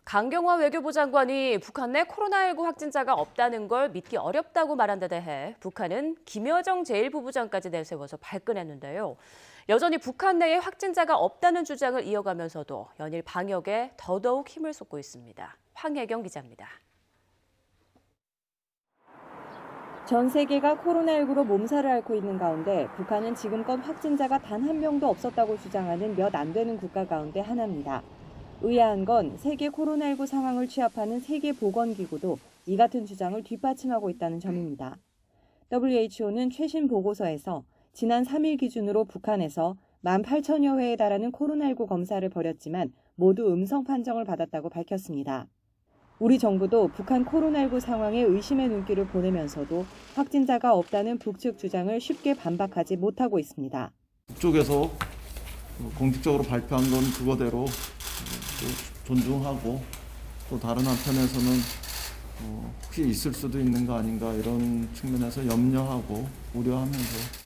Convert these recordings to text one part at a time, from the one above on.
강경화 외교부 장관이 북한 내 코로나19 확진자가 없다는 걸 믿기 어렵다고 말한 데 대해 북한은 김여정 제1부부장까지 내세워서 발끈했는데요. 여전히 북한 내에 확진자가 없다는 주장을 이어가면서도 연일 방역에 더더욱 힘을 쏟고 있습니다. 황혜경 기자입니다. 전 세계가 코로나19로 몸살을 앓고 있는 가운데 북한은 지금껏 확진자가 단 한 명도 없었다고 주장하는 몇 안 되는 국가 가운데 하나입니다. 의아한 건 세계 코로나19 상황을 취합하는 세계보건기구도 이 같은 주장을 뒷받침하고 있다는 점입니다. WHO는 최신 보고서에서 지난 3일 기준으로 북한에서 18,000여 회에 달하는 코로나19 검사를 벌였지만 모두 음성 판정을 받았다고 밝혔습니다. 우리 정부도 북한 코로나19 상황에 의심의 눈길을 보내면서도 확진자가 없다는 북측 주장을 쉽게 반박하지 못하고 있습니다. 북쪽에서 공식적으로 발표한 건 그거대로 또 존중하고 또 다른 한편에서는 혹시 있을 수도 있는 거 아닌가 이런 측면에서 염려하고 우려하면서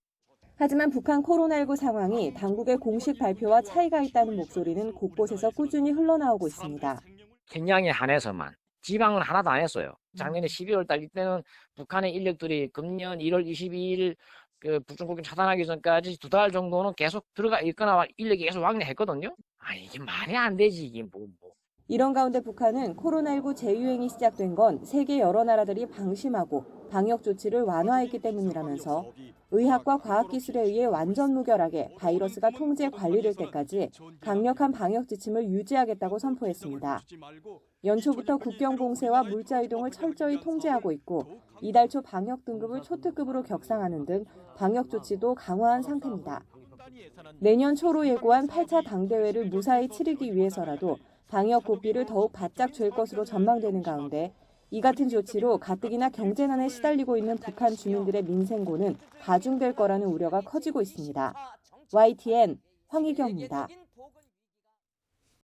하지만 북한 코로나19 상황이 당국의 공식 발표와 차이가 있다는 목소리는 곳곳에서 꾸준히 흘러나오고 있습니다. 평양에 한해서만 지방은 하나도 안 했어요. 작년에 12월 달 이때는 북한의 인력들이 금년 1월 22일 북중국경 차단하기 전까지 2달 정도는 계속 들어가 있거나 인력이 계속 왕래했거든요. 이게 말이 안 되지 이게 뭐. 이런 가운데 북한은 코로나19 재유행이 시작된 건 세계 여러 나라들이 방심하고 방역 조치를 완화했기 때문이라면서 의학과 과학기술에 의해 완전 무결하게 바이러스가 통제 관리될 때까지 강력한 방역 지침을 유지하겠다고 선포했습니다. 연초부터 국경 봉쇄와 물자 이동을 철저히 통제하고 있고 이달 초 방역 등급을 초특급으로 격상하는 등 방역 조치도 강화한 상태입니다. 내년 초로 예고한 8차 당대회를 무사히 치르기 위해서라도 방역 고삐를 더욱 바짝 쥘 것으로 전망되는 가운데 이 같은 조치로 가뜩이나 경제난에 시달리고 있는 북한 주민들의 민생고는 가중될 거라는 우려가 커지고 있습니다. YTN 황희경입니다.